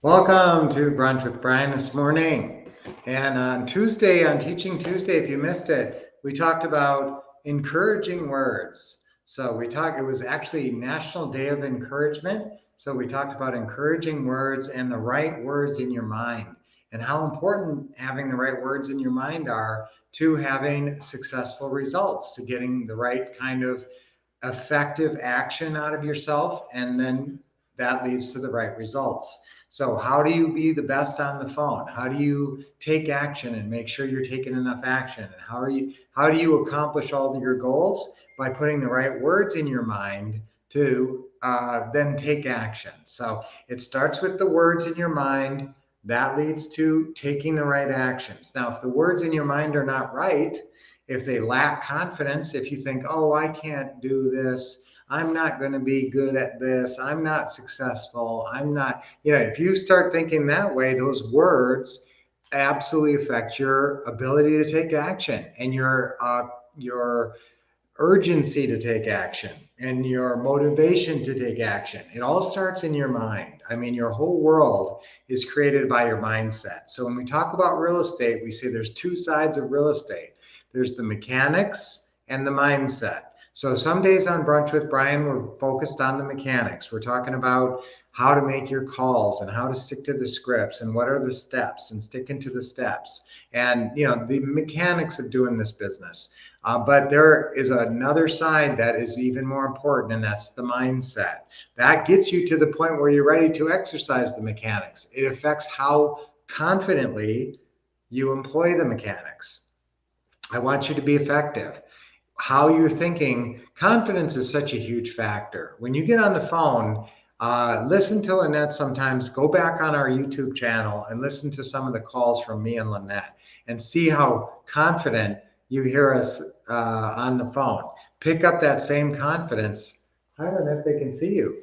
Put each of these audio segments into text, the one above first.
Welcome to Brunch with Brian this morning. And on Tuesday, on Teaching Tuesday, if you missed it, we talked about encouraging words. It was actually National Day of Encouragement. So we talked about encouraging words and the right words in your mind and how important having the right words in your mind are to having successful results, to getting the right kind of effective action out of yourself, and then that leads to the right results. So how do you be the best on the phone? How do you take action and make sure you're taking enough action? And how do you accomplish all of your goals? By putting the right words in your mind to then take action. So it starts with the words in your mind. That leads to taking the right actions. Now, if the words in your mind are not right, if they lack confidence, if you think, oh, I can't do this, I'm not going to be good at this, I'm not successful, I'm not, if you start thinking that way, those words absolutely affect your ability to take action and your urgency to take action and your motivation to take action. It all starts in your mind. I mean, your whole world is created by your mindset. So when we talk about real estate, we say there's two sides of real estate. There's the mechanics and the mindset. So some days on Brunch with Brian, we're focused on the mechanics. We're talking about how to make your calls and how to stick to the scripts and what are the steps and sticking to the steps and the mechanics of doing this business. But there is another side that is even more important, and that's the mindset. That gets you to the point where you're ready to exercise the mechanics. It affects how confidently you employ the mechanics. I want you to be effective. How you're thinking, confidence is such a huge factor. When you get on the phone, listen to Lynette sometimes. Go back on our YouTube channel and listen to some of the calls from me and Lynette and see how confident you hear us on the phone. Pick up that same confidence. Hi, Lynette, they can see you.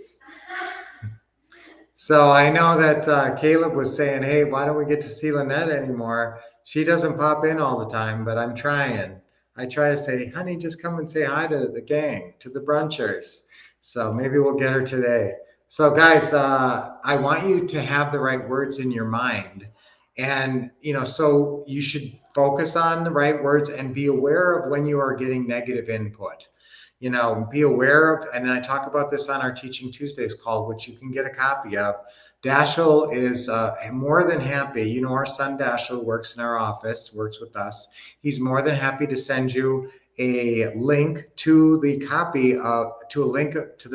So I know that Caleb was saying, hey, why don't we get to see Lynette anymore? She doesn't pop in all the time, but I'm trying. I try to say, honey, just come and say hi to the gang, to the brunchers. So maybe we'll get her today. So guys, I want you to have the right words in your mind. And, so you should focus on the right words and be aware of when you are getting negative input. Be aware of, and I talk about this on our Teaching Tuesdays call, which you can get a copy of. Dashiell is more than happy. Our son Dashiell works in our office, works with us. He's more than happy to send you a link to the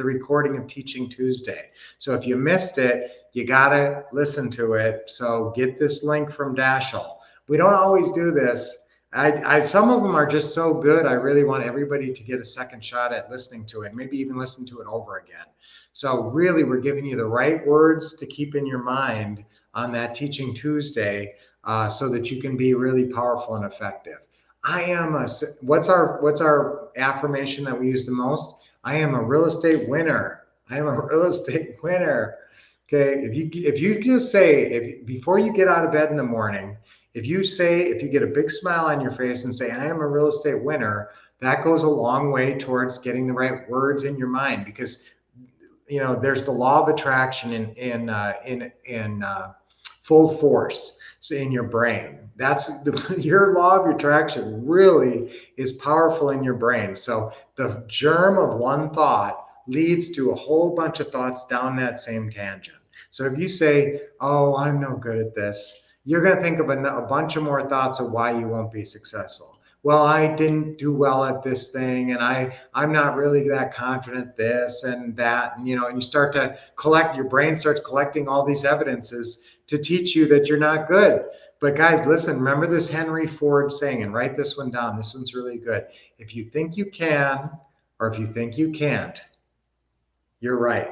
recording of Teaching Tuesday. So if you missed it, you got to listen to it. So get this link from Dashiell. We don't always do this. Some of them are just so good. I really want everybody to get a second shot at listening to it, maybe even listen to it over again. So really, we're giving you the right words to keep in your mind on that Teaching Tuesday, so that you can be really powerful and effective. What's our affirmation that we use the most? I am a real estate winner. I am a real estate winner. Okay, if you just say, before you get out of bed in the morning, if you get a big smile on your face and say, I am a real estate winner, that goes a long way towards getting the right words in your mind, because there's the law of attraction in full force. So in your brain, your law of attraction really is powerful in your brain. So the germ of one thought leads to a whole bunch of thoughts down that same tangent. So if you say, oh, I'm no good at this, you're going to think of a bunch of more thoughts of why you won't be successful. Well, I didn't do well at this thing, and I'm not really that confident this and that. And you start to your brain starts collecting all these evidences to teach you that you're not good. But guys, listen, remember this Henry Ford saying, and write this one down. This one's really good. If you think you can, or if you think you can't, you're right.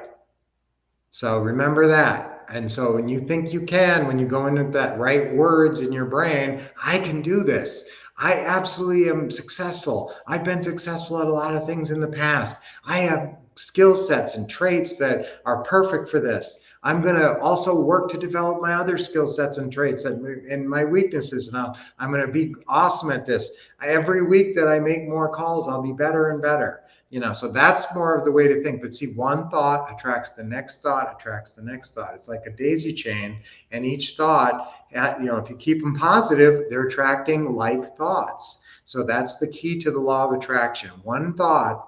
So remember that. And so when you think you can, when you go into that right words in your brain, I can do this. I absolutely am successful. I've been successful at a lot of things in the past. I have skill sets and traits that are perfect for this. I'm going to also work to develop my other skill sets and traits and my weaknesses. And I'm going to be awesome at this. Every week that I make more calls, I'll be better and better. So that's more of the way to think. But see, one thought attracts the next thought, attracts the next thought. It's like a daisy chain, and each thought, if you keep them positive, they're attracting like thoughts. So that's the key to the law of attraction. One thought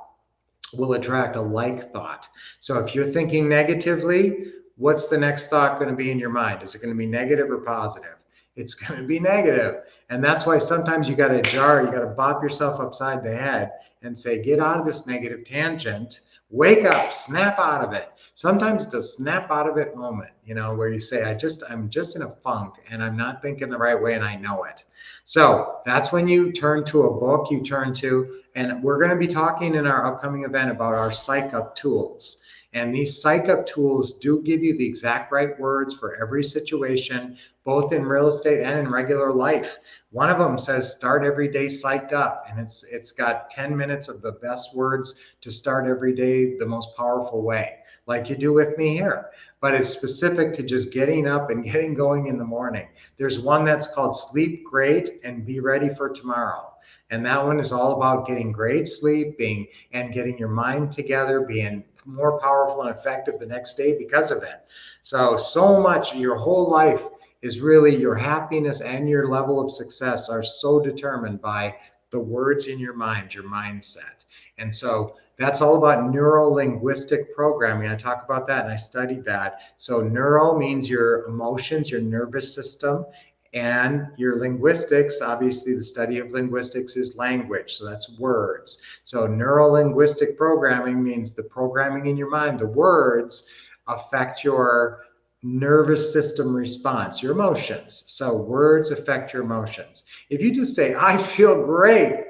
will attract a like thought. So if you're thinking negatively, what's the next thought going to be in your mind? Is it going to be negative or positive? It's going to be negative. And that's why sometimes you got to bop yourself upside the head and say, get out of this negative tangent, wake up, snap out of it. Sometimes it's a snap out of it moment, where you say, I'm just in a funk and I'm not thinking the right way and I know it. So that's when you turn to a book, and we're going to be talking in our upcoming event about our Psych Up tools. And these Psych Up tools do give you the exact right words for every situation, both in real estate and in regular life. One of them says, start every day psyched up. And it's got 10 minutes of the best words to start every day the most powerful way, like you do with me here. But it's specific to just getting up and getting going in the morning. There's one that's called Sleep Great and Be Ready for Tomorrow. And that one is all about getting great sleep and getting your mind together, being more powerful and effective the next day because of it. So much, your whole life is really, your happiness and your level of success are so determined by the words in your mind, your mindset. And so that's all about neuro-linguistic programming. I talk about that and I studied that. So neuro means your emotions, your nervous system, and your linguistics. Obviously, the study of linguistics is language, so that's words. So neuro-linguistic programming means the programming in your mind, the words affect your nervous system response, your emotions. So words affect your emotions. If you just say, I feel great,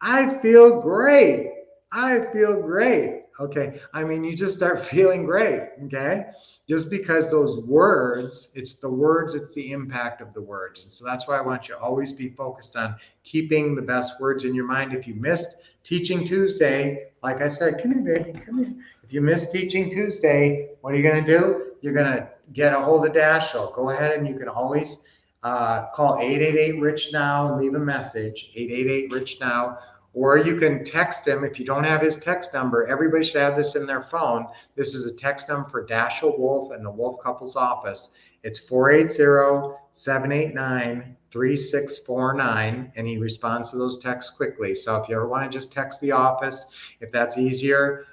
I feel great, I feel great. Okay. You just start feeling great. Okay. Just because those words, it's the words, it's the impact of the words. And so that's why I want you to always be focused on keeping the best words in your mind. If you missed Teaching Tuesday, like I said, come here, baby, come here. If you missed Teaching Tuesday, what are you going to do? You're going to get a hold of Dashiell. Go ahead and you can always call 888-RICH-NOW and leave a message, 888-RICH-NOW. Or you can text him if you don't have his text number. Everybody should have this in their phone. This is a text number for Dashiell Wolf and the Wolf Couples office. It's 480-789-3649, and he responds to those texts quickly. So if you ever want to just text the office, if that's easier,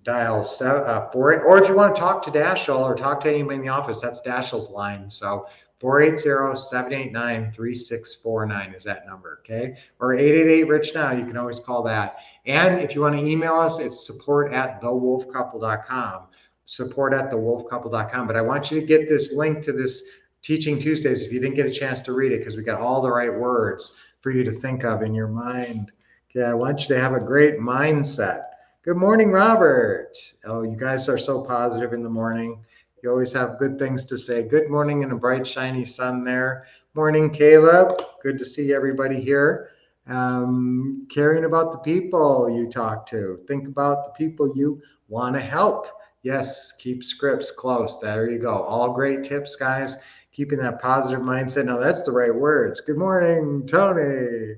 dial 4, or if you want to talk to Dashiell or talk to anybody in the office, that's Dashiell's line. So 480-789-3649 is that number, okay? Or 888-RICH-NOW, you can always call that. And if you want to email us, it's support@thewolfcouple.com, support@thewolfcouple.com. But I want you to get this link to this Teaching Tuesdays if you didn't get a chance to read it, because we got all the right words for you to think of in your mind. Okay, I want you to have a great mindset. Good morning, Robert. Oh, you guys are so positive in the morning. You always have good things to say. Good morning and a bright, shiny sun there. Morning, Caleb. Good to see everybody here. Caring about the people you talk to. Think about the people you want to help. Yes, keep scripts close. There you go. All great tips, guys. Keeping that positive mindset. Now, that's the right words. Good morning, Tony.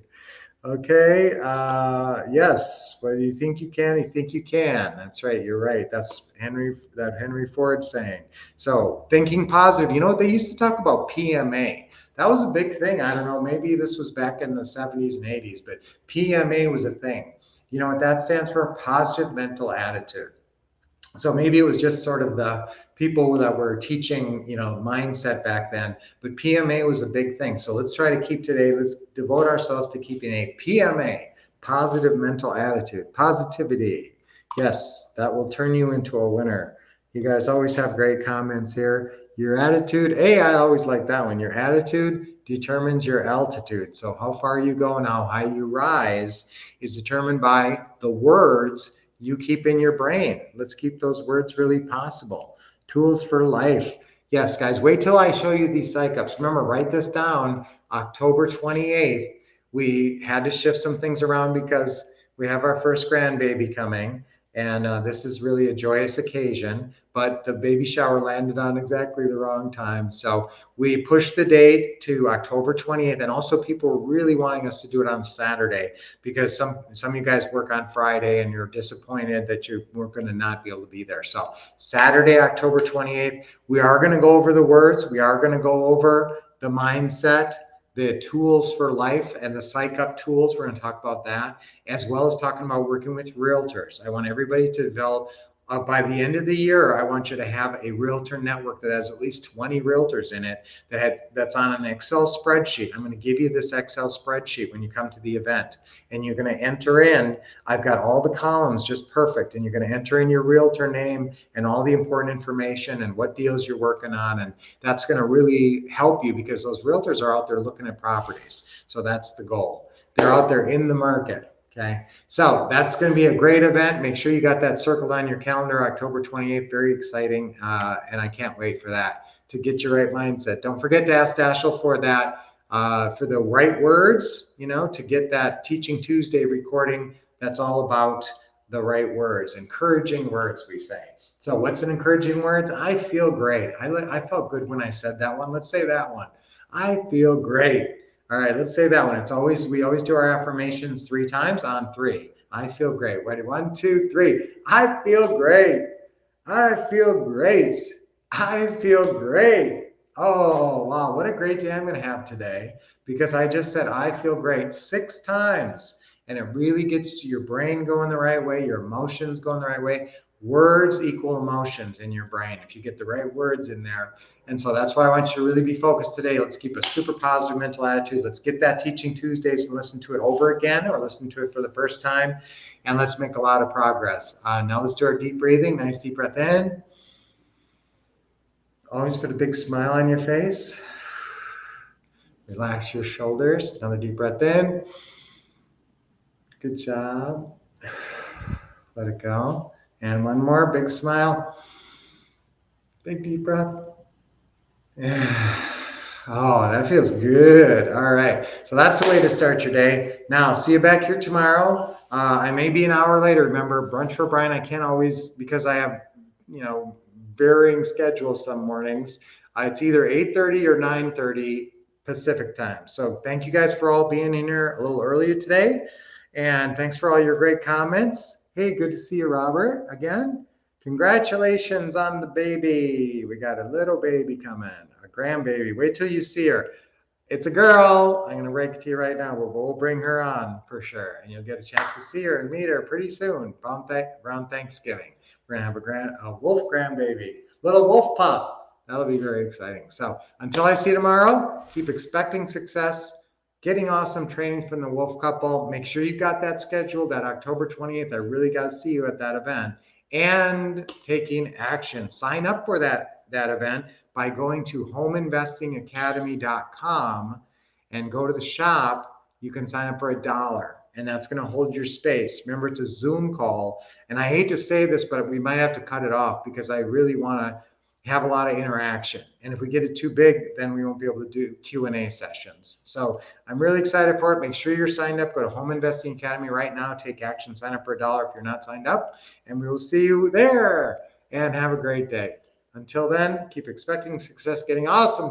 Okay. Yes. Whether you think you can, you think you can. That's right. You're right. That's Henry Ford saying. So thinking positive. You know what they used to talk about? PMA. That was a big thing. I don't know. Maybe this was back in the 70s and 80s, but PMA was a thing. You know what that stands for? Positive mental attitude. So maybe it was just sort of the people that were teaching, mindset back then, but PMA was a big thing. So let's try to let's devote ourselves to keeping a PMA, positive mental attitude, positivity. Yes, that will turn you into a winner. You guys always have great comments here. Your attitude, I always like that one. Your attitude determines your altitude. So how far you go and how high you rise is determined by the words you keep in your brain. Let's keep those words really possible. Tools for life. Yes, guys, wait till I show you these psych ups. Remember, write this down. October 28th, we had to shift some things around because we have our first grandbaby coming. And this is really a joyous occasion, but the baby shower landed on exactly the wrong time. So we pushed the date to October 28th. And also people were really wanting us to do it on Saturday because some of you guys work on Friday and you're disappointed that you weren't going to not be able to be there. So Saturday, October 28th, we are going to go over the words. We are going to go over the mindset, the tools for life, and the psych up tools. We're going to talk about that, as well as talking about working with realtors. I want everybody to develop, by the end of the year, I want you to have a realtor network that has at least 20 realtors in it that's on an Excel spreadsheet. I'm going to give you this Excel spreadsheet when you come to the event, and you're going to enter in, I've got all the columns just perfect, and you're going to enter in your realtor name and all the important information and what deals you're working on, and that's going to really help you because those realtors are out there looking at properties. So that's the goal. They're out there in the market. Okay, so that's going to be a great event. Make sure you got that circled on your calendar, October 28th. Very exciting, and I can't wait for that, to get your right mindset. Don't forget to ask Dashel for that, for the right words, to get that Teaching Tuesday recording. That's all about the right words, encouraging words, we say. So what's an encouraging words? I feel great. I felt good when I said that one. Let's say that one. I feel great. All right, let's say that one. We always do our affirmations 3 times on 3. I feel great. Ready? 1, 2, 3. I feel great. I feel great. I feel great. Oh, wow. What a great day I'm going to have today, because I just said I feel great 6 times. And it really gets your brain going the right way, your emotions going the right way. Words equal emotions in your brain if you get the right words in there. And so that's why I want you to really be focused today. Let's keep a super positive mental attitude. Let's get that Teaching Tuesdays and listen to it over again, or listen to it for the first time. And let's make a lot of progress. Now let's do our deep breathing. Nice deep breath in. Always put a big smile on your face. Relax your shoulders. Another deep breath in. Good job. Let it go. And one more big smile. Big deep breath. Yeah. Oh, that feels good. All right. So that's the way to start your day. Now, see you back here tomorrow. I may be an hour later. Remember, brunch for Brian, I can't always, because I have, varying schedules some mornings. It's either 8:30 or 9:30 Pacific time. So thank you guys for all being in here a little earlier today. And thanks for all your great comments. Hey, good to see you, Robert, again. Congratulations on the baby. We got a little baby coming, a grandbaby. Wait till you see her. It's a girl. I'm going to break it to you right now. We'll bring her on for sure. And you'll get a chance to see her and meet her pretty soon, around Thanksgiving. We're going to have a wolf grandbaby, little wolf pup. That'll be very exciting. So until I see you tomorrow, keep expecting success, getting awesome training from the Wolf Couple. Make sure you got that scheduled at October 28th. I really got to see you at that event. And taking action. Sign up for that event by going to homeinvestingacademy.com and go to the shop. You can sign up for $1, and that's going to hold your space. Remember, it's a Zoom call. And I hate to say this, but we might have to cut it off because I really want to have a lot of interaction. And if we get it too big, then we won't be able to do Q&A sessions. So I'm really excited for it. Make sure you're signed up. Go to Home Investing Academy right now. Take action. Sign up for $1 if you're not signed up. And we will see you there. And have a great day. Until then, keep expecting success, getting awesome